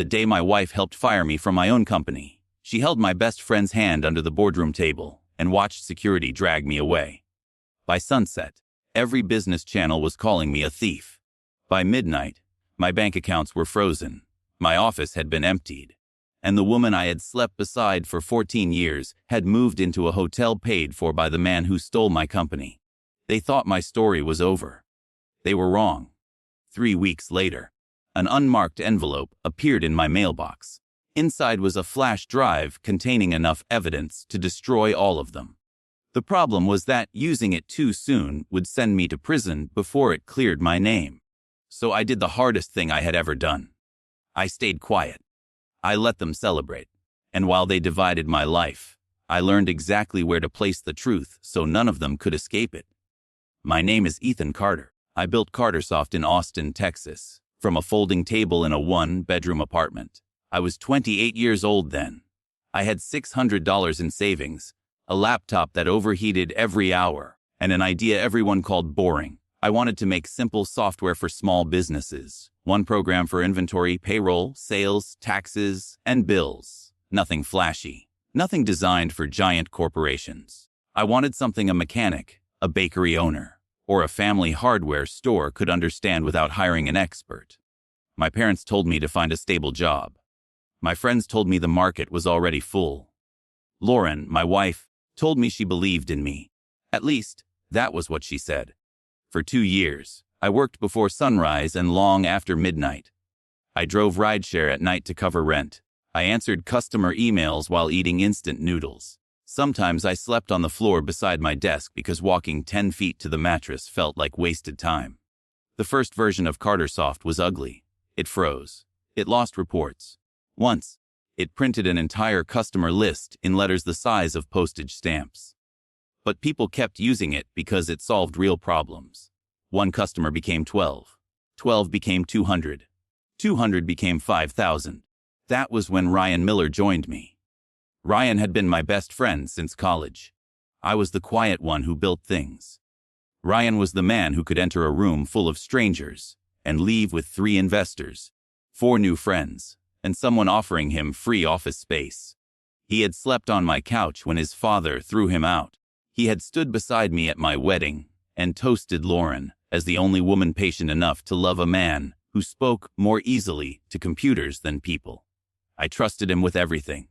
The day my wife helped fire me from my own company, she held my best friend's hand under the boardroom table and watched security drag me away. By sunset, every business channel was calling me a thief. By midnight, my bank accounts were frozen, my office had been emptied, and the woman I had slept beside for 14 years had moved into a hotel paid for by the man who stole my company. They thought my story was over. They were wrong. 3 weeks later, an unmarked envelope appeared in my mailbox. Inside was a flash drive containing enough evidence to destroy all of them. The problem was that using it too soon would send me to prison before it cleared my name. So I did the hardest thing I had ever done. I stayed quiet. I let them celebrate. And while they divided my life, I learned exactly where to place the truth so none of them could escape it. My name is Ethan Carter. I built Cartersoft in Austin, Texas, from a folding table in a one-bedroom apartment. I was 28 years old then. I had $600 in savings, a laptop that overheated every hour, and an idea everyone called boring. I wanted to make simple software for small businesses. One program for inventory, payroll, sales, taxes, and bills. Nothing flashy. Nothing designed for giant corporations. I wanted something a mechanic, a bakery owner, or a family hardware store could understand without hiring an expert. My parents told me to find a stable job. My friends told me the market was already full. Lauren, my wife, told me she believed in me. At least, that was what she said. For 2 years, I worked before sunrise and long after midnight. I drove rideshare at night to cover rent. I answered customer emails while eating instant noodles. Sometimes I slept on the floor beside my desk because walking 10 feet to the mattress felt like wasted time. The first version of Cartersoft was ugly. It froze. It lost reports. Once, it printed an entire customer list in letters the size of postage stamps. But people kept using it because it solved real problems. One customer became 12. 12 became 200. 200 became 5,000. That was when Ryan Miller joined me. Ryan had been my best friend since college. I was the quiet one who built things. Ryan was the man who could enter a room full of strangers and leave with 3 investors, 4 new friends, and someone offering him free office space. He had slept on my couch when his father threw him out. He had stood beside me at my wedding and toasted Lauren as the only woman patient enough to love a man who spoke more easily to computers than people. I trusted him with everything.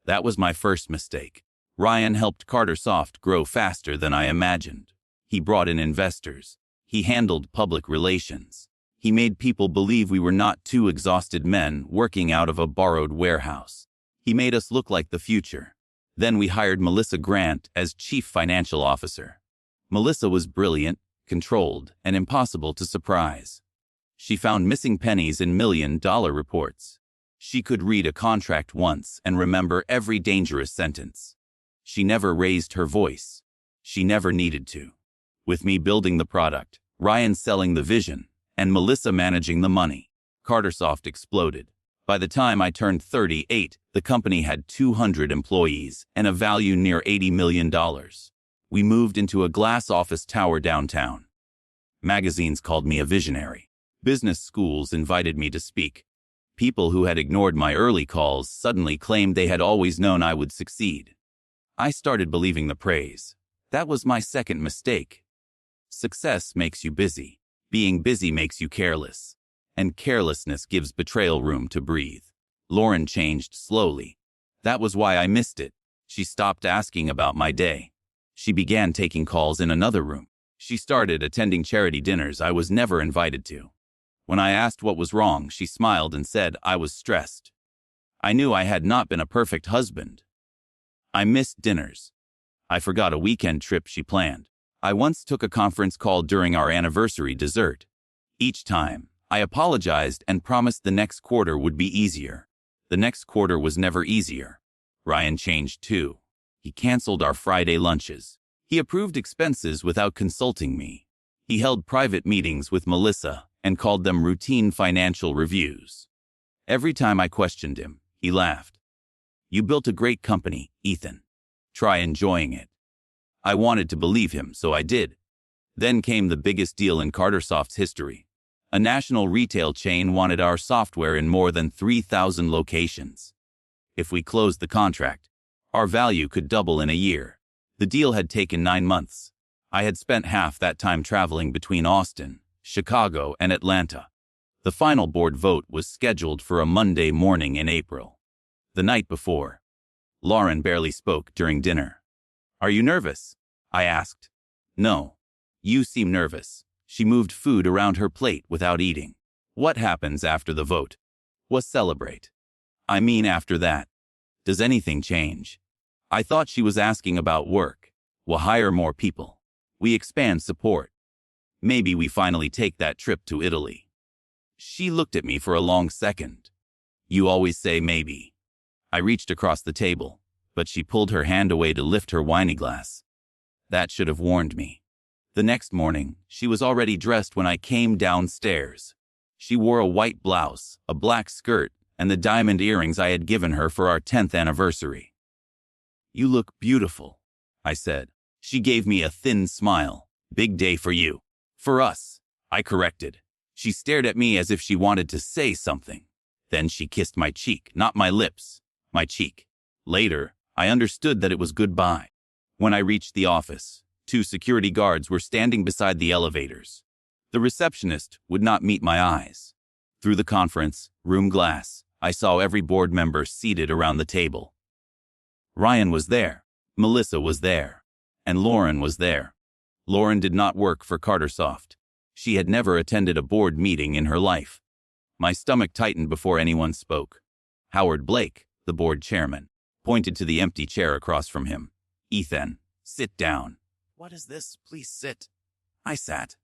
That was my first mistake. Ryan helped Cartersoft grow faster than I imagined. He brought in investors. He handled public relations. He made people believe we were not 2 exhausted men working out of a borrowed warehouse. He made us look like the future. Then we hired Melissa Grant as Chief Financial Officer. Melissa was brilliant, controlled, and impossible to surprise. She found missing pennies in $1,000,000 reports. She could read a contract once and remember every dangerous sentence. She never raised her voice. She never needed to. With me building the product, Ryan selling the vision, and Melissa managing the money, Cartersoft exploded. By the time I turned 38, the company had 200 employees and a value near $80 million. We moved into a glass office tower downtown. Magazines called me a visionary. Business schools invited me to speak. People who had ignored my early calls suddenly claimed they had always known I would succeed. I started believing the praise. That was my second mistake. Success makes you busy. Being busy makes you careless. And carelessness gives betrayal room to breathe. Lauren changed slowly. That was why I missed it. She stopped asking about my day. She began taking calls in another room. She started attending charity dinners I was never invited to. When I asked what was wrong, she smiled and said I was stressed. I knew I had not been a perfect husband. I missed dinners. I forgot a weekend trip she planned. I once took a conference call during our anniversary dessert. Each time, I apologized and promised the next quarter would be easier. The next quarter was never easier. Ryan changed too. He canceled our Friday lunches. He approved expenses without consulting me. He held private meetings with Melissa and called them routine financial reviews. Every time I questioned him, he laughed. You built a great company, Ethan. Try enjoying it. I wanted to believe him, so I did. Then came the biggest deal in Cartersoft's history. A national retail chain wanted our software in more than 3,000 locations. If we closed the contract, our value could double in a year. The deal had taken 9 months. I had spent half that time traveling between Austin, Chicago, and Atlanta. The final board vote was scheduled for a Monday morning in April. The night before, Lauren barely spoke during dinner. "Are you nervous?" I asked. "No. You seem nervous." She moved food around her plate without eating. "What happens after the vote?" "We'll celebrate." "I mean after that. Does anything change?" I thought she was asking about work. "We'll hire more people. We expand support. Maybe we finally take that trip to Italy." She looked at me for a long second. "You always say maybe." I reached across the table, but she pulled her hand away to lift her wine glass. That should have warned me. The next morning, she was already dressed when I came downstairs. She wore a white blouse, a black skirt, and the diamond earrings I had given her for our 10th anniversary. "You look beautiful," I said. She gave me a thin smile. "Big day for you." "For us," I corrected. She stared at me as if she wanted to say something. Then she kissed my cheek, not my lips, my cheek. Later, I understood that it was goodbye. When I reached the office, 2 security guards were standing beside the elevators. The receptionist would not meet my eyes. Through the conference room glass, I saw every board member seated around the table. Ryan was there, Melissa was there, and Lauren was there. Lauren did not work for Cartersoft. She had never attended a board meeting in her life. My stomach tightened before anyone spoke. Howard Blake, the board chairman, pointed to the empty chair across from him. "Ethan, sit down." "What is this? Please sit." I sat.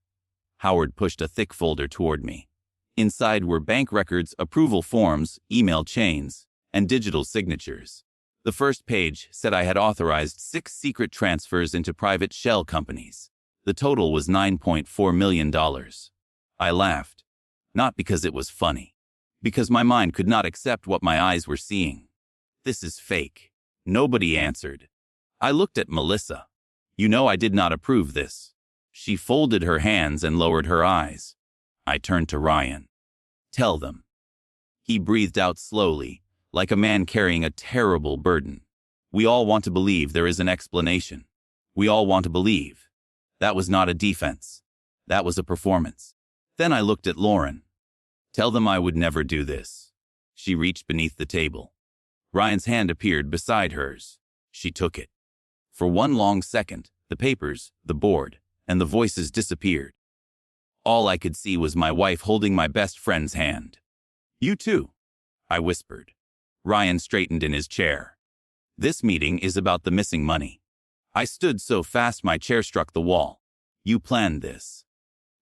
Howard pushed a thick folder toward me. Inside were bank records, approval forms, email chains, and digital signatures. The first page said I had authorized 6 secret transfers into private shell companies. The total was $9.4 million. I laughed. Not because it was funny. Because my mind could not accept what my eyes were seeing. "This is fake." Nobody answered. I looked at Melissa. "You know I did not approve this." She folded her hands and lowered her eyes. I turned to Ryan. "Tell them." He breathed out slowly, like a man carrying a terrible burden. "We all want to believe there is an explanation. We all want to believe. That was not a defense. That was a performance." Then I looked at Lauren. "Tell them I would never do this." She reached beneath the table. Ryan's hand appeared beside hers. She took it. For one long second, the papers, the board, and the voices disappeared. All I could see was my wife holding my best friend's hand. "You too," I whispered. Ryan straightened in his chair. "This meeting is about the missing money." I stood so fast my chair struck the wall. "You planned this."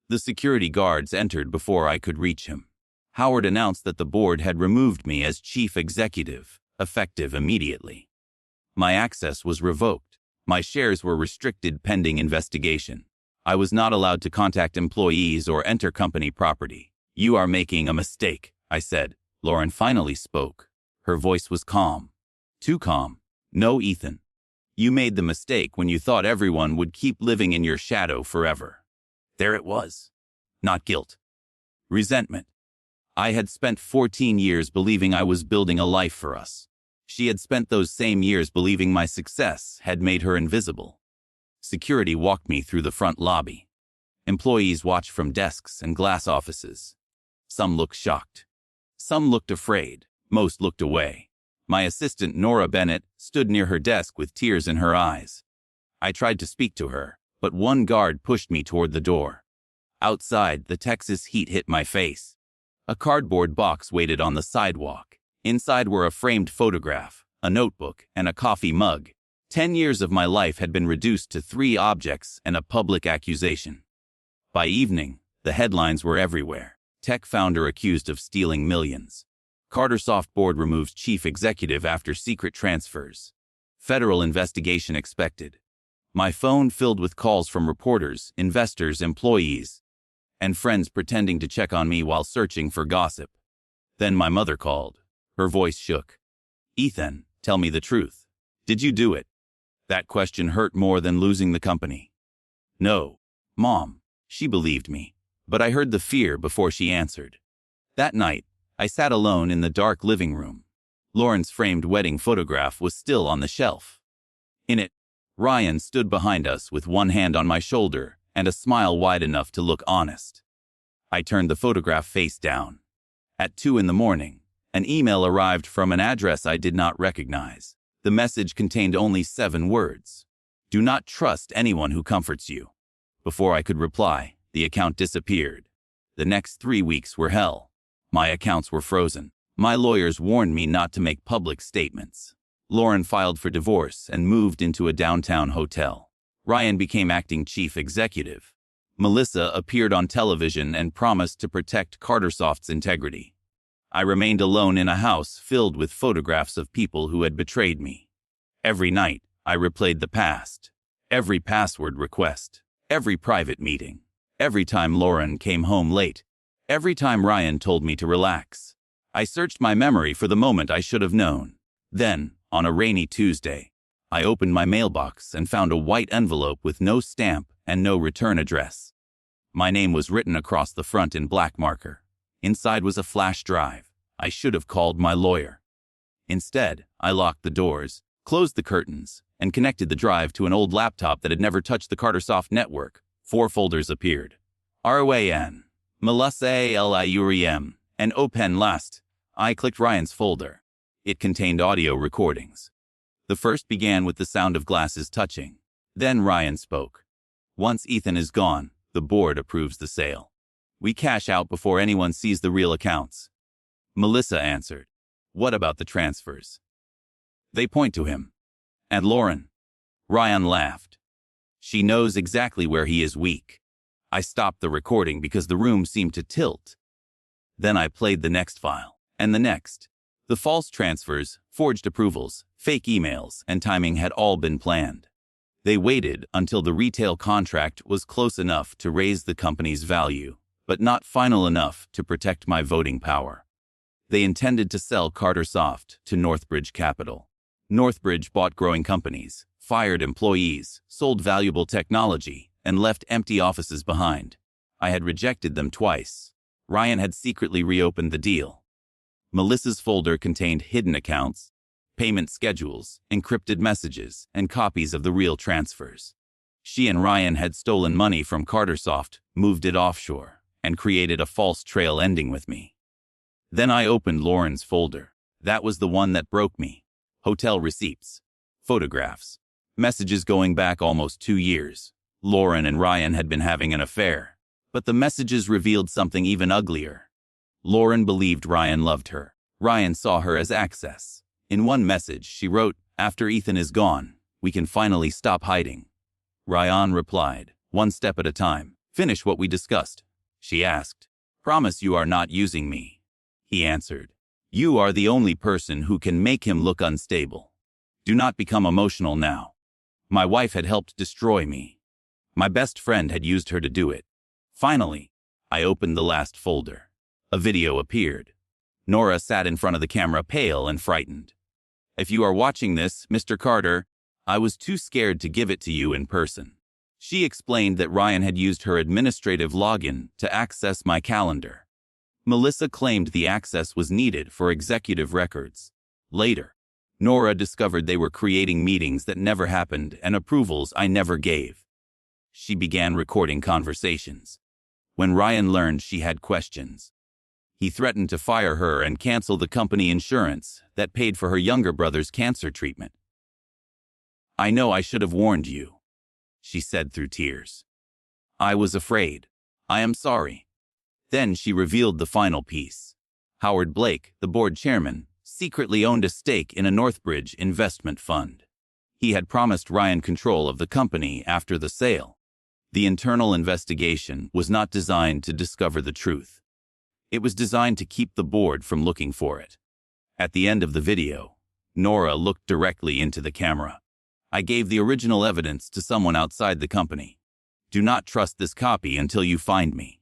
The security guards entered before I could reach him. Howard announced that the board had removed me as chief executive, effective immediately. My access was revoked. My shares were restricted pending investigation. I was not allowed to contact employees or enter company property. "You are making a mistake," I said. Lauren finally spoke. Her voice was calm. Too calm. "No, Ethan. You made the mistake when you thought everyone would keep living in your shadow forever." There it was. Not guilt. Resentment. I had spent 14 years believing I was building a life for us. She had spent those same years believing my success had made her invisible. Security walked me through the front lobby. Employees watched from desks and glass offices. Some looked shocked. Some looked afraid. Most looked away. My assistant, Nora Bennett, stood near her desk with tears in her eyes. I tried to speak to her, but one guard pushed me toward the door. Outside, the Texas heat hit my face. A cardboard box waited on the sidewalk. Inside were a framed photograph, a notebook, and a coffee mug. 10 years of my life had been reduced to 3 objects and a public accusation. By evening, the headlines were everywhere. Tech founder accused of stealing millions. Cartersoft board removes chief executive after secret transfers. Federal investigation expected. My phone filled with calls from reporters, investors, employees, and friends pretending to check on me while searching for gossip. Then my mother called. Her voice shook. "Ethan, tell me the truth. Did you do it?" That question hurt more than losing the company. "No, Mom." She believed me, but I heard the fear before she answered. That night, I sat alone in the dark living room. Lauren's framed wedding photograph was still on the shelf. In it, Ryan stood behind us with one hand on my shoulder and a smile wide enough to look honest. I turned the photograph face down. At 2 in the morning, an email arrived from an address I did not recognize. The message contained only 7 words. Do not trust anyone who comforts you. Before I could reply, the account disappeared. The next 3 weeks were hell. My accounts were frozen. My lawyers warned me not to make public statements. Lauren filed for divorce and moved into a downtown hotel. Ryan became acting chief executive. Melissa appeared on television and promised to protect Cartersoft's integrity. I remained alone in a house filled with photographs of people who had betrayed me. Every night, I replayed the past. Every password request. Every private meeting. Every time Lauren came home late. Every time Ryan told me to relax. I searched my memory for the moment I should have known. Then, on a rainy Tuesday, I opened my mailbox and found a white envelope with no stamp and no return address. My name was written across the front in black marker. Inside was a flash drive. I should have called my lawyer. Instead, I locked the doors, closed the curtains, and connected the drive to an old laptop that had never touched the Cartersoft network. 4 folders appeared. ROAN, Melissa LIUREM, and Open Last. I clicked Ryan's folder. It contained audio recordings. The first began with the sound of glasses touching. Then Ryan spoke. Once Ethan is gone, the board approves the sale. We cash out before anyone sees the real accounts. Melissa answered. What about the transfers? They point to him. And Lauren. Ryan laughed. She knows exactly where he is weak. I stopped the recording because the room seemed to tilt. Then I played the next file, and the next. The false transfers, forged approvals, fake emails, and timing had all been planned. They waited until the retail contract was close enough to raise the company's value, but not final enough to protect my voting power. They intended to sell Cartersoft to Northbridge Capital. Northbridge bought growing companies, fired employees, sold valuable technology, and left empty offices behind. I had rejected them twice. Ryan had secretly reopened the deal. Melissa's folder contained hidden accounts, payment schedules, encrypted messages, and copies of the real transfers. She and Ryan had stolen money from Cartersoft, moved it offshore, and created a false trail ending with me. Then I opened Lauren's folder. That was the one that broke me. Hotel receipts, photographs, messages going back almost 2 years. Lauren and Ryan had been having an affair, but the messages revealed something even uglier. Lauren believed Ryan loved her. Ryan saw her as access. In one message, she wrote, "After Ethan is gone, we can finally stop hiding." Ryan replied, "One step at a time. Finish what we discussed." She asked, "Promise you are not using me." He answered, "You are the only person who can make him look unstable. Do not become emotional now. My wife had helped destroy me. My best friend had used her to do it." Finally, I opened the last folder. A video appeared. Nora sat in front of the camera, pale and frightened. "If you are watching this, Mr. Carter, I was too scared to give it to you in person." She explained that Ryan had used her administrative login to access my calendar. Melissa claimed the access was needed for executive records. Later, Nora discovered they were creating meetings that never happened and approvals I never gave. She began recording conversations. When Ryan learned she had questions, he threatened to fire her and cancel the company insurance that paid for her younger brother's cancer treatment. "I know I should have warned you," she said through tears. "I was afraid. I am sorry." Then she revealed the final piece. Howard Blake, the board chairman, secretly owned a stake in a Northbridge investment fund. He had promised Ryan control of the company after the sale. The internal investigation was not designed to discover the truth. It was designed to keep the board from looking for it. At the end of the video, Nora looked directly into the camera. "I gave the original evidence to someone outside the company. Do not trust this copy until you find me."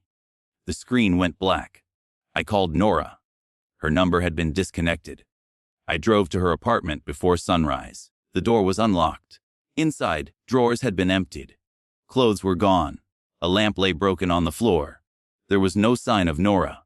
The screen went black. I called Nora. Her number had been disconnected. I drove to her apartment before sunrise. The door was unlocked. Inside, drawers had been emptied. Clothes were gone. A lamp lay broken on the floor. There was no sign of Nora.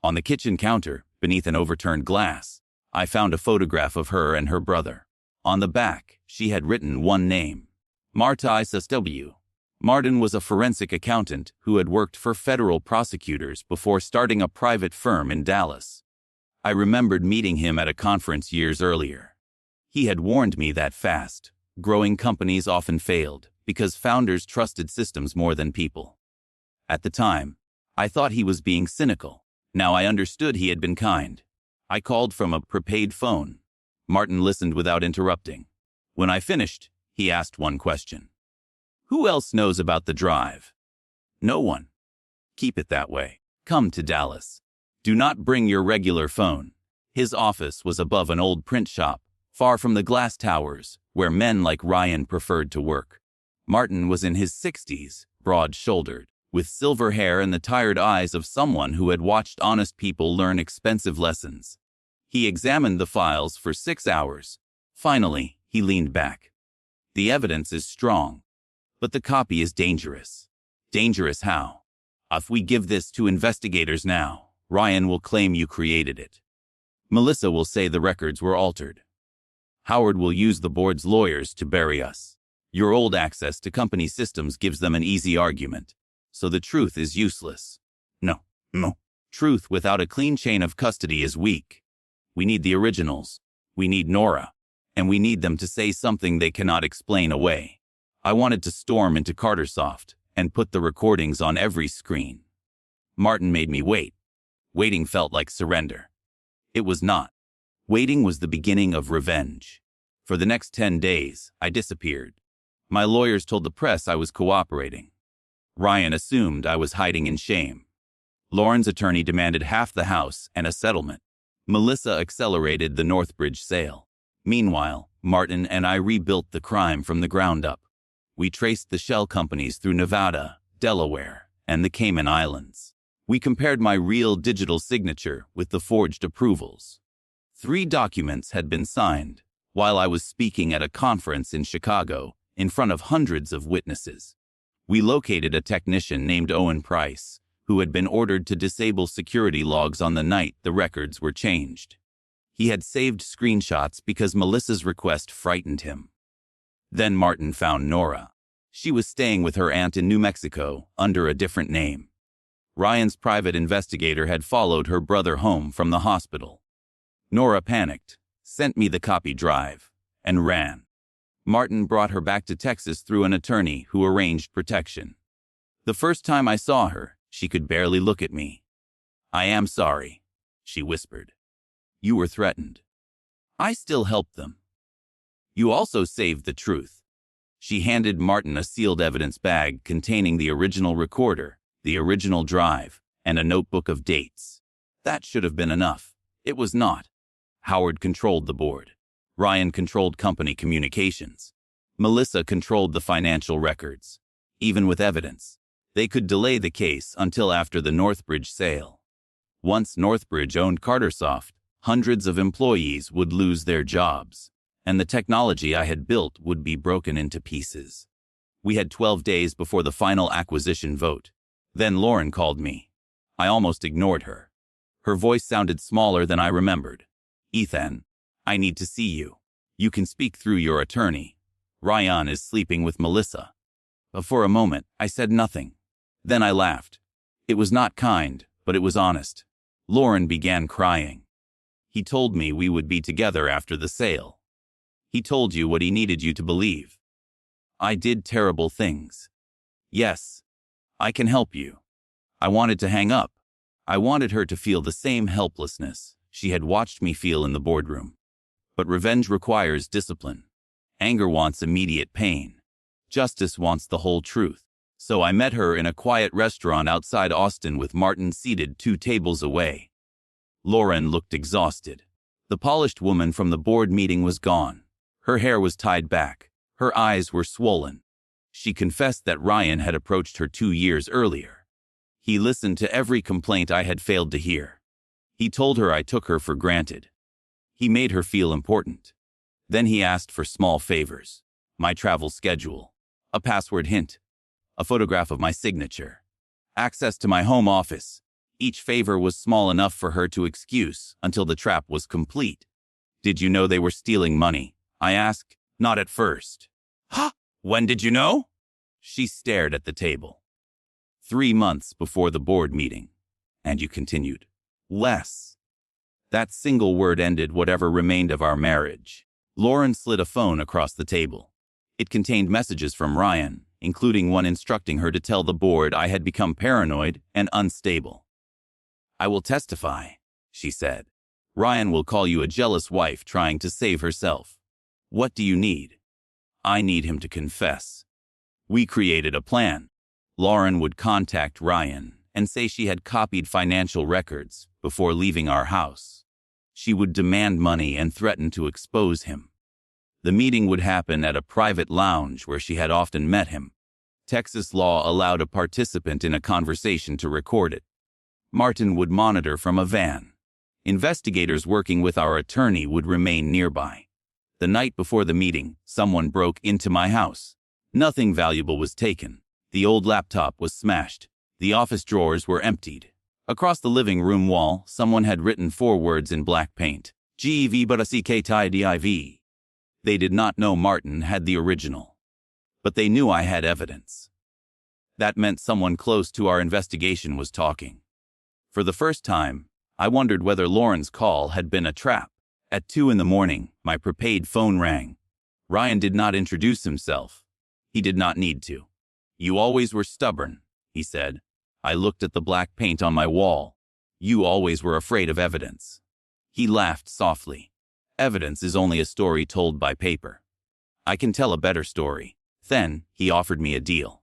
On the kitchen counter, beneath an overturned glass, I found a photograph of her and her brother. On the back, she had written one name, Marta SW. Martin was a forensic accountant who had worked for federal prosecutors before starting a private firm in Dallas. I remembered meeting him at a conference years earlier. He had warned me that fast-growing companies often failed because founders trusted systems more than people. At the time, I thought he was being cynical. Now I understood he had been kind. I called from a prepaid phone. Martin listened without interrupting. When I finished, he asked one question. Who else knows about the drive? No one. Keep it that way. Come to Dallas. Do not bring your regular phone. His office was above an old print shop, far from the glass towers, where men like Ryan preferred to work. Martin was in his 60s, broad-shouldered, with silver hair and the tired eyes of someone who had watched honest people learn expensive lessons. He examined the files for 6 hours. Finally, he leaned back. The evidence is strong, but the copy is dangerous. Dangerous how? If we give this to investigators now, Ryan will claim you created it. Melissa will say the records were altered. Howard will use the board's lawyers to bury us. Your old access to company systems gives them an easy argument, so the truth is useless. No. Truth without a clean chain of custody is weak. We need the originals. We need Nora. And we need them to say something they cannot explain away. I wanted to storm into Cartersoft and put the recordings on every screen. Martin made me wait. Waiting felt like surrender. It was not. Waiting was the beginning of revenge. For the next 10 days, I disappeared. My lawyers told the press I was cooperating. Ryan assumed I was hiding in shame. Lauren's attorney demanded half the house and a settlement. Melissa accelerated the Northbridge sale. Meanwhile, Martin and I rebuilt the crime from the ground up. We traced the shell companies through Nevada, Delaware, and the Cayman Islands. We compared my real digital signature with the forged approvals. 3 documents had been signed while I was speaking at a conference in Chicago in front of hundreds of witnesses. We located a technician named Owen Price, who had been ordered to disable security logs on the night the records were changed. He had saved screenshots because Melissa's request frightened him. Then Martin found Nora. She was staying with her aunt in New Mexico under a different name. Ryan's private investigator had followed her brother home from the hospital. Nora panicked, sent me the copy drive, and ran. Martin brought her back to Texas through an attorney who arranged protection. The first time I saw her, she could barely look at me. I am sorry, she whispered. You were threatened. I still helped them. You also saved the truth. She handed Martin a sealed evidence bag containing the original recorder, the original drive, and a notebook of dates. That should have been enough. It was not. Howard controlled the board. Ryan controlled company communications. Melissa controlled the financial records. Even with evidence, they could delay the case until after the Northbridge sale. Once Northbridge owned Cartersoft, hundreds of employees would lose their jobs, and the technology I had built would be broken into pieces. We had 12 days before the final acquisition vote. Then Lauren called me. I almost ignored her. Her voice sounded smaller than I remembered. Ethan, I need to see you. You can speak through your attorney. Ryan is sleeping with Melissa. But for a moment, I said nothing. Then I laughed. It was not kind, but it was honest. Lauren began crying. He told me we would be together after the sale. He told you what he needed you to believe. I did terrible things. Yes, I can help you. I wanted to hang up. I wanted her to feel the same helplessness she had watched me feel in the boardroom. But revenge requires discipline. Anger wants immediate pain. Justice wants the whole truth. So I met her in a quiet restaurant outside Austin with Martin seated 2 tables away. Lauren looked exhausted. The polished woman from the board meeting was gone. Her hair was tied back. Her eyes were swollen. She confessed that Ryan had approached her 2 years earlier. He listened to every complaint I had failed to hear. He told her I took her for granted. He made her feel important. Then he asked for small favors. My travel schedule, a password hint, a photograph of my signature. Access to my home office. Each favor was small enough for her to excuse until the trap was complete. Did you know they were stealing money? I asked. Not at first. Huh? When did you know? She stared at the table. 3 months before the board meeting. And you continued. Less. That single word ended whatever remained of our marriage. Lauren slid a phone across the table. It contained messages from Ryan, including one instructing her to tell the board I had become paranoid and unstable. I will testify, she said. Ryan will call you a jealous wife trying to save herself. What do you need? I need him to confess. We created a plan. Lauren would contact Ryan and say she had copied financial records before leaving our house. She would demand money and threaten to expose him. The meeting would happen at a private lounge where she had often met him. Texas law allowed a participant in a conversation to record it. Martin would monitor from a van. Investigators working with our attorney would remain nearby. The night before the meeting, someone broke into my house. Nothing valuable was taken. The old laptop was smashed. The office drawers were emptied. Across the living room wall, someone had written 4 words in black paint. GEV but a CKTIDIV. They did not know Martin had the original. But they knew I had evidence. That meant someone close to our investigation was talking. For the first time, I wondered whether Lauren's call had been a trap. At 2 in the morning, my prepaid phone rang. Ryan did not introduce himself. He did not need to. You always were stubborn, he said. I looked at the black paint on my wall. You always were afraid of evidence. He laughed softly. Evidence is only a story told by paper. I can tell a better story. Then, he offered me a deal.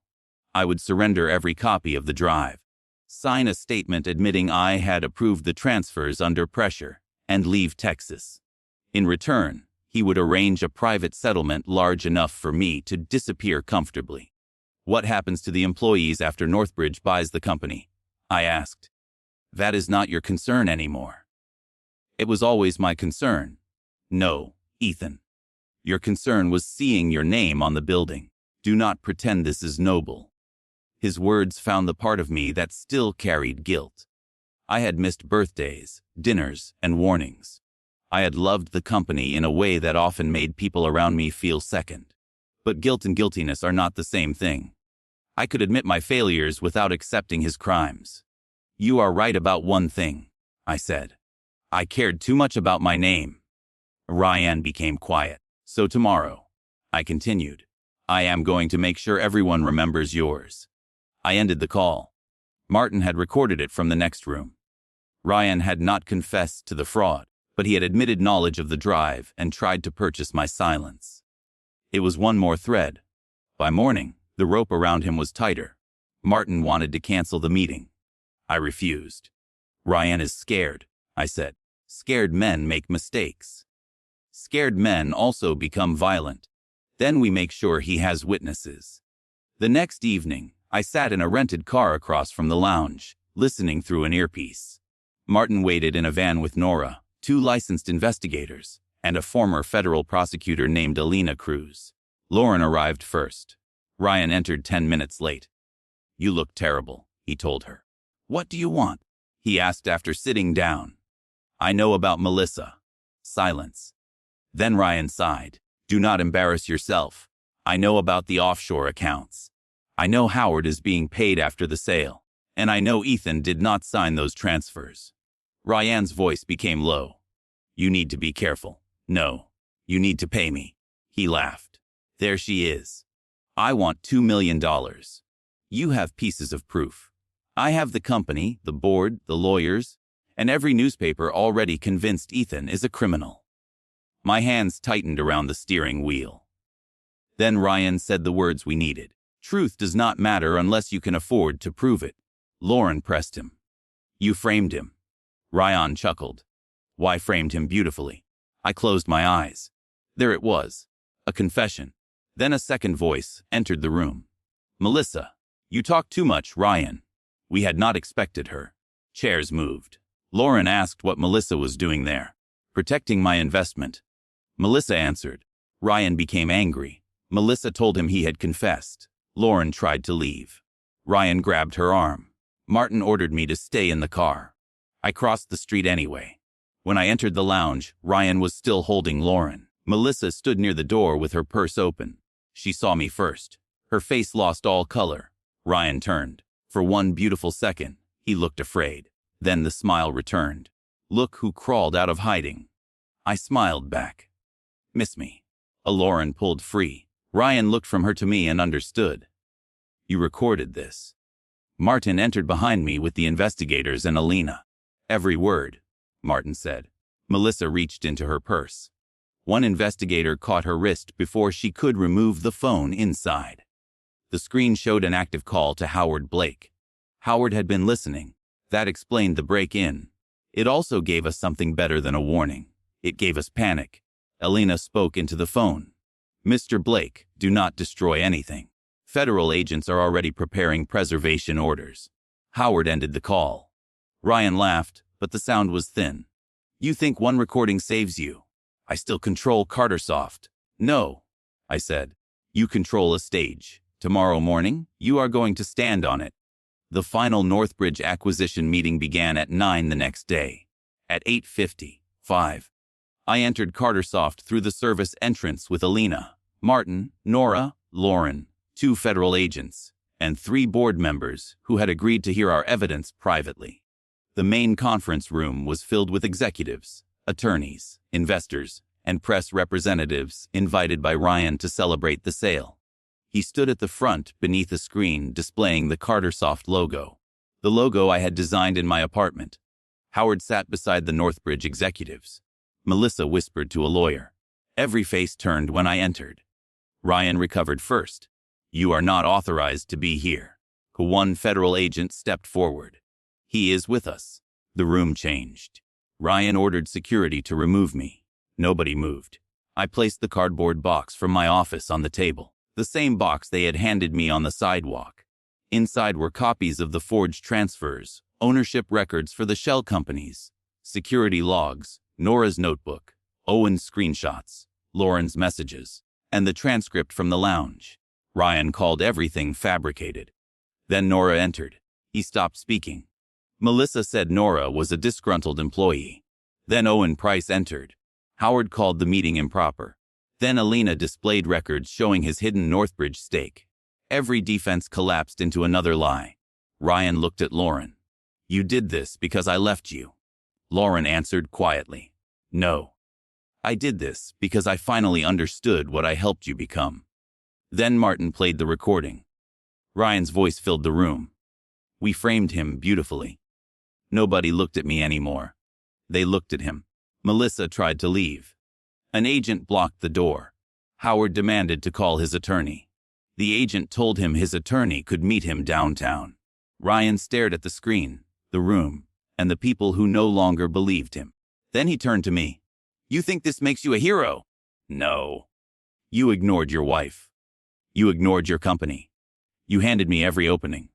I would surrender every copy of the drive, sign a statement admitting I had approved the transfers under pressure, and leave Texas. In return, he would arrange a private settlement large enough for me to disappear comfortably. What happens to the employees after Northbridge buys the company? I asked. That is not your concern anymore. It was always my concern. No, Ethan. Your concern was seeing your name on the building. Do not pretend this is noble. His words found the part of me that still carried guilt. I had missed birthdays, dinners, and warnings. I had loved the company in a way that often made people around me feel second. But guilt and guiltiness are not the same thing. I could admit my failures without accepting his crimes. You are right about one thing, I said. I cared too much about my name. Ryan became quiet. So tomorrow, I continued, I am going to make sure everyone remembers yours. I ended the call. Martin had recorded it from the next room. Ryan had not confessed to the fraud, but he had admitted knowledge of the drive and tried to purchase my silence. It was one more thread. By morning, the rope around him was tighter. Martin wanted to cancel the meeting. I refused. Ryan is scared, I said. Scared men make mistakes. Scared men also become violent. Then we make sure he has witnesses. The next evening, I sat in a rented car across from the lounge, listening through an earpiece. Martin waited in a van with Nora, 2 licensed investigators, and a former federal prosecutor named Alina Cruz. Lauren arrived first. Ryan entered 10 minutes late. You look terrible, he told her. What do you want? He asked after sitting down. I know about Melissa. Silence. Then Ryan sighed. Do not embarrass yourself. I know about the offshore accounts. I know Howard is being paid after the sale, and I know Ethan did not sign those transfers. Ryan's voice became low. You need to be careful. No, you need to pay me. He laughed. There she is. I want $2 million. You have pieces of proof. I have the company, the board, the lawyers, and every newspaper already convinced Ethan is a criminal. My hands tightened around the steering wheel. Then Ryan said the words we needed. Truth does not matter unless you can afford to prove it. Lauren pressed him. You framed him. Ryan chuckled. Why framed him beautifully? I closed my eyes. There it was. A confession. Then a second voice entered the room. Melissa, you talk too much, Ryan. We had not expected her. Chairs moved. Lauren asked what Melissa was doing there. Protecting my investment. Melissa answered. Ryan became angry. Melissa told him he had confessed. Lauren tried to leave. Ryan grabbed her arm. Martin ordered me to stay in the car. I crossed the street anyway. When I entered the lounge, Ryan was still holding Lauren. Melissa stood near the door with her purse open. She saw me first. Her face lost all color. Ryan turned. For one beautiful second, he looked afraid. Then the smile returned. Look who crawled out of hiding. I smiled back. Miss me. Lauren pulled free. Ryan looked from her to me and understood. You recorded this. Martin entered behind me with the investigators and Alina. Every word, Martin said. Melissa reached into her purse. One investigator caught her wrist before she could remove the phone inside. The screen showed an active call to Howard Blake. Howard had been listening. That explained the break-in. It also gave us something better than a warning. It gave us panic. Alina spoke into the phone. Mr. Blake, do not destroy anything. Federal agents are already preparing preservation orders. Howard ended the call. Ryan laughed, but the sound was thin. You think one recording saves you? I still control Cartersoft. No, I said. You control a stage. Tomorrow morning, you are going to stand on it. The final Northbridge acquisition meeting began at 9 the next day. At 8:55, I entered Cartersoft through the service entrance with Alina, Martin, Nora, Lauren, 2 federal agents, and 3 board members who had agreed to hear our evidence privately. The main conference room was filled with executives, attorneys, investors, and press representatives invited by Ryan to celebrate the sale. He stood at the front beneath a screen displaying the Cartersoft logo, the logo I had designed in my apartment. Howard sat beside the Northbridge executives. Melissa whispered to a lawyer. Every face turned when I entered. Ryan recovered first. You are not authorized to be here. One federal agent stepped forward. He is with us. The room changed. Ryan ordered security to remove me. Nobody moved. I placed the cardboard box from my office on the table, the same box they had handed me on the sidewalk. Inside were copies of the forged transfers, ownership records for the shell companies, security logs, Nora's notebook, Owen's screenshots, Lauren's messages, and the transcript from the lounge. Ryan called everything fabricated. Then Nora entered. He stopped speaking. Melissa said Nora was a disgruntled employee. Then Owen Price entered. Howard called the meeting improper. Then Alina displayed records showing his hidden Northbridge stake. Every defense collapsed into another lie. Ryan looked at Lauren. You did this because I left you. Lauren answered quietly. No. I did this because I finally understood what I helped you become. Then Martin played the recording. Ryan's voice filled the room. We framed him beautifully. Nobody looked at me anymore. They looked at him. Melissa tried to leave. An agent blocked the door. Howard demanded to call his attorney. The agent told him his attorney could meet him downtown. Ryan stared at the screen, the room, and the people who no longer believed him. Then he turned to me. You think this makes you a hero? No. You ignored your wife. You ignored your company. You handed me every opening.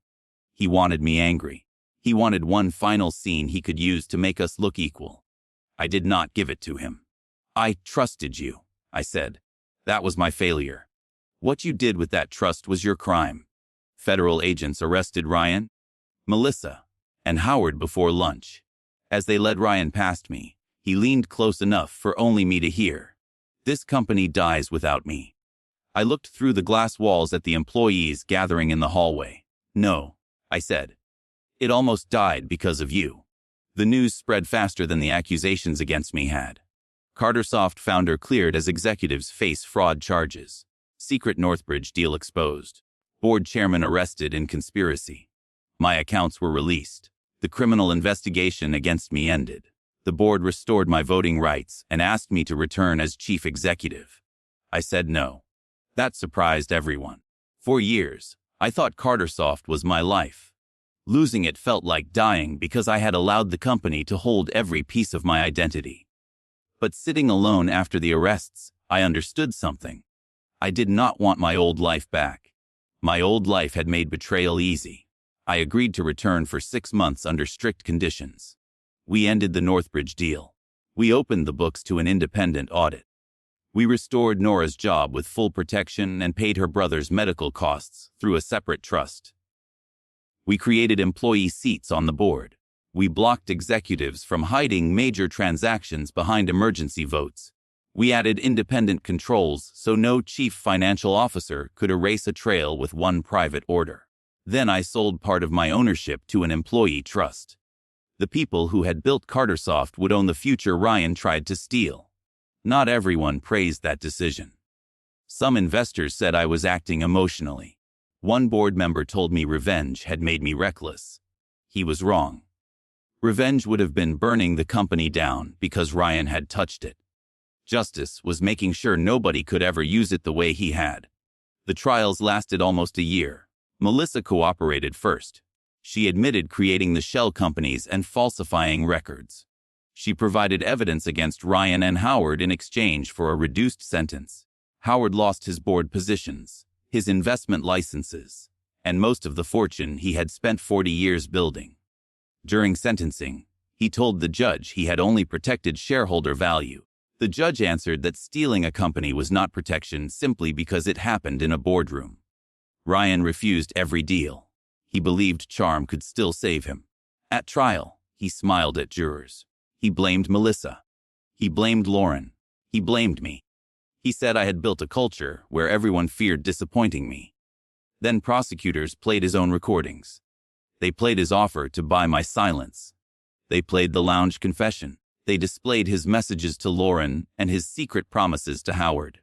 He wanted me angry. He wanted one final scene he could use to make us look equal. I did not give it to him. I trusted you, I said. That was my failure. What you did with that trust was your crime. Federal agents arrested Ryan, Melissa, and Howard before lunch. As they led Ryan past me, he leaned close enough for only me to hear. This company dies without me. I looked through the glass walls at the employees gathering in the hallway. No, I said. It almost died because of you. The news spread faster than the accusations against me had. Cartersoft founder cleared as executives face fraud charges. Secret Northbridge deal exposed. Board chairman arrested in conspiracy. My accounts were released. The criminal investigation against me ended. The board restored my voting rights and asked me to return as chief executive. I said no. That surprised everyone. For years, I thought Cartersoft was my life. Losing it felt like dying because I had allowed the company to hold every piece of my identity. But sitting alone after the arrests, I understood something. I did not want my old life back. My old life had made betrayal easy. I agreed to return for 6 months under strict conditions. We ended the Northbridge deal. We opened the books to an independent audit. We restored Nora's job with full protection and paid her brother's medical costs through a separate trust. We created employee seats on the board. We blocked executives from hiding major transactions behind emergency votes. We added independent controls so no chief financial officer could erase a trail with one private order. Then I sold part of my ownership to an employee trust. The people who had built Cartersoft would own the future Ryan tried to steal. Not everyone praised that decision. Some investors said I was acting emotionally. One board member told me revenge had made me reckless. He was wrong. Revenge would have been burning the company down because Ryan had touched it. Justice was making sure nobody could ever use it the way he had. The trials lasted almost a year. Melissa cooperated first. She admitted creating the shell companies and falsifying records. She provided evidence against Ryan and Howard in exchange for a reduced sentence. Howard lost his board positions, his investment licenses, and most of the fortune he had spent 40 years building. During sentencing, he told the judge he had only protected shareholder value. The judge answered that stealing a company was not protection simply because it happened in a boardroom. Ryan refused every deal. He believed charm could still save him. At trial, he smiled at jurors. He blamed Melissa. He blamed Lauren. He blamed me. He said I had built a culture where everyone feared disappointing me. Then prosecutors played his own recordings. They played his offer to buy my silence. They played the lounge confession. They displayed his messages to Lauren and his secret promises to Howard.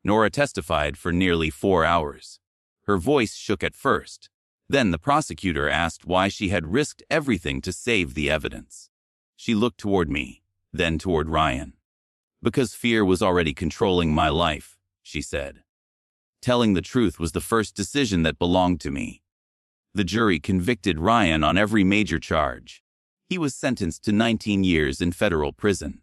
Nora testified for nearly 4 hours. Her voice shook at first. Then the prosecutor asked why she had risked everything to save the evidence. She looked toward me, then toward Ryan. Because fear was already controlling my life, she said. Telling the truth was the first decision that belonged to me. The jury convicted Ryan on every major charge. He was sentenced to 19 years in federal prison.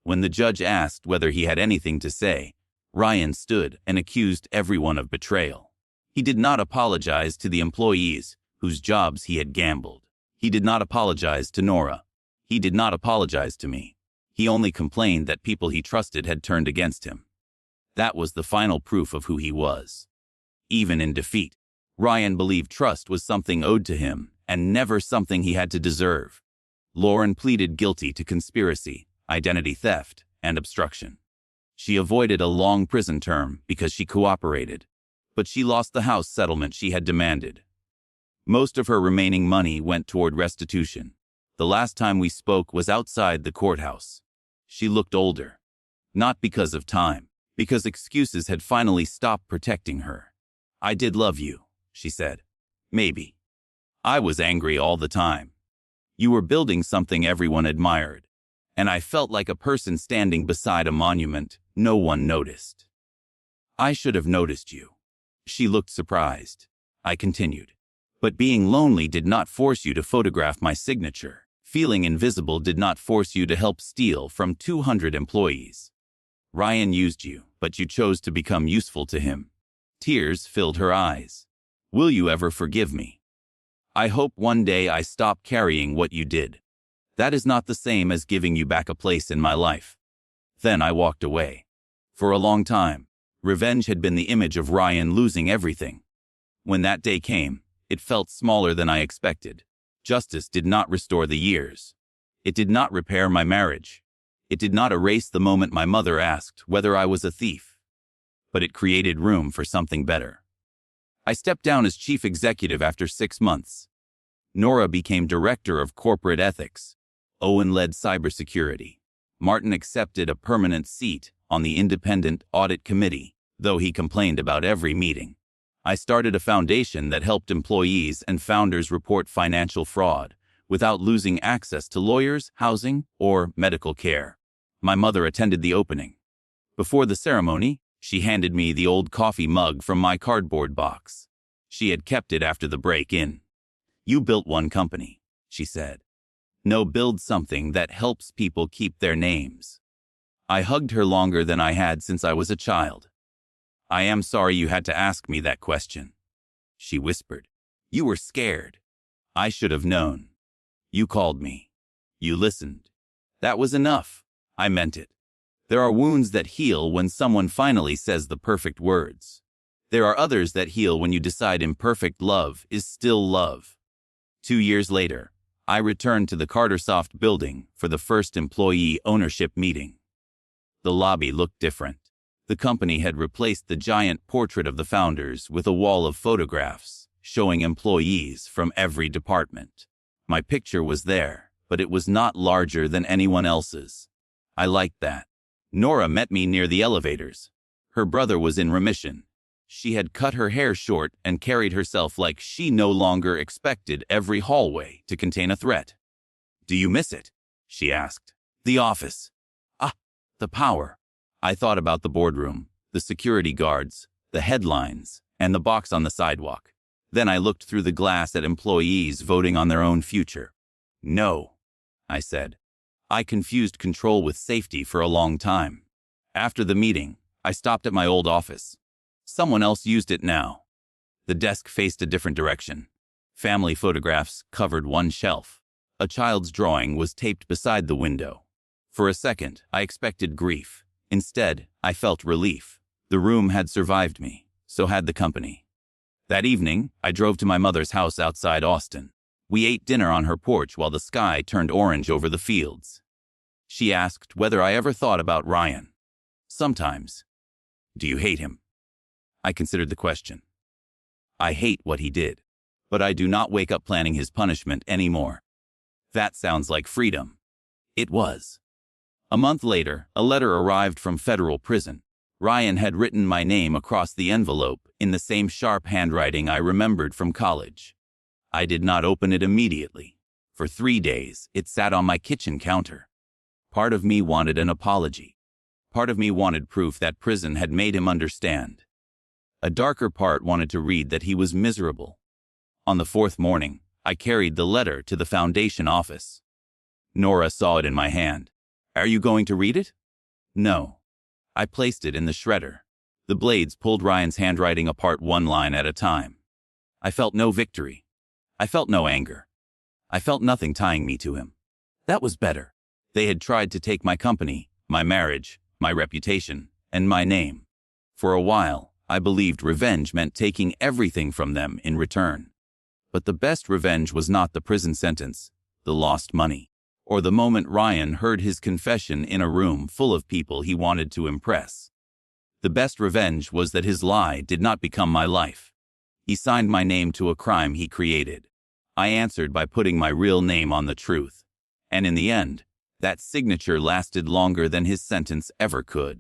When the judge asked whether he had anything to say, Ryan stood and accused everyone of betrayal. He did not apologize to the employees whose jobs he had gambled. He did not apologize to Nora. He did not apologize to me. He only complained that people he trusted had turned against him. That was the final proof of who he was. Even in defeat, Ryan believed trust was something owed to him and never something he had to deserve. Lauren pleaded guilty to conspiracy, identity theft, and obstruction. She avoided a long prison term because she cooperated, but she lost the house settlement she had demanded. Most of her remaining money went toward restitution. The last time we spoke was outside the courthouse. She looked older. Not because of time, because excuses had finally stopped protecting her. I did love you, she said. Maybe. I was angry all the time. You were building something everyone admired, and I felt like a person standing beside a monument no one noticed. I should have noticed you. She looked surprised. I continued. But being lonely did not force you to photograph my signature. Feeling invisible did not force you to help steal from 200 employees. Ryan used you, but you chose to become useful to him. Tears filled her eyes. Will you ever forgive me? I hope one day I stop carrying what you did. That is not the same as giving you back a place in my life. Then I walked away. For a long time, revenge had been the image of Ryan losing everything. When that day came, it felt smaller than I expected. Justice did not restore the years. It did not repair my marriage. It did not erase the moment my mother asked whether I was a thief. But it created room for something better. I stepped down as chief executive after 6 months. Nora became director of corporate ethics. Owen led cybersecurity. Martin accepted a permanent seat on the independent audit committee, though he complained about every meeting. I started a foundation that helped employees and founders report financial fraud without losing access to lawyers, housing, or medical care. My mother attended the opening. Before the ceremony, she handed me the old coffee mug from my cardboard box. She had kept it after the break-in. You built one company, she said. No, build something that helps people keep their names. I hugged her longer than I had since I was a child. I am sorry you had to ask me that question, she whispered. You were scared. I should have known. You called me. You listened. That was enough. I meant it. There are wounds that heal when someone finally says the perfect words. There are others that heal when you decide imperfect love is still love. 2 years later, I returned to the Cartersoft building for the first employee ownership meeting. The lobby looked different. The company had replaced the giant portrait of the founders with a wall of photographs showing employees from every department. My picture was there, but it was not larger than anyone else's. I liked that. Nora met me near the elevators. Her brother was in remission. She had cut her hair short and carried herself like she no longer expected every hallway to contain a threat. "Do you miss it?" she asked. "The office." "Ah, the power." I thought about the boardroom, the security guards, the headlines, and the box on the sidewalk. Then I looked through the glass at employees voting on their own future. "No," I said. I confused control with safety for a long time. After the meeting, I stopped at my old office. Someone else used it now. The desk faced a different direction. Family photographs covered one shelf. A child's drawing was taped beside the window. For a second, I expected grief. Instead, I felt relief. The room had survived me, so had the company. That evening, I drove to my mother's house outside Austin. We ate dinner on her porch while the sky turned orange over the fields. She asked whether I ever thought about Ryan. "Sometimes." "Do you hate him?" I considered the question. "I hate what he did, but I do not wake up planning his punishment anymore." That sounds like freedom. It was. A month later, a letter arrived from federal prison. Ryan had written my name across the envelope in the same sharp handwriting I remembered from college. I did not open it immediately. For 3 days, it sat on my kitchen counter. Part of me wanted an apology. Part of me wanted proof that prison had made him understand. A darker part wanted to read that he was miserable. On the 4th morning, I carried the letter to the foundation office. Nora saw it in my hand. "Are you going to read it?" "No." I placed it in the shredder. The blades pulled Ryan's handwriting apart one line at a time. I felt no victory. I felt no anger. I felt nothing tying me to him. That was better. They had tried to take my company, my marriage, my reputation, and my name. For a while, I believed revenge meant taking everything from them in return. But the best revenge was not the prison sentence, the lost money, or the moment Ryan heard his confession in a room full of people he wanted to impress. The best revenge was that his lie did not become my life. He signed my name to a crime he created. I answered by putting my real name on the truth. And in the end, that signature lasted longer than his sentence ever could.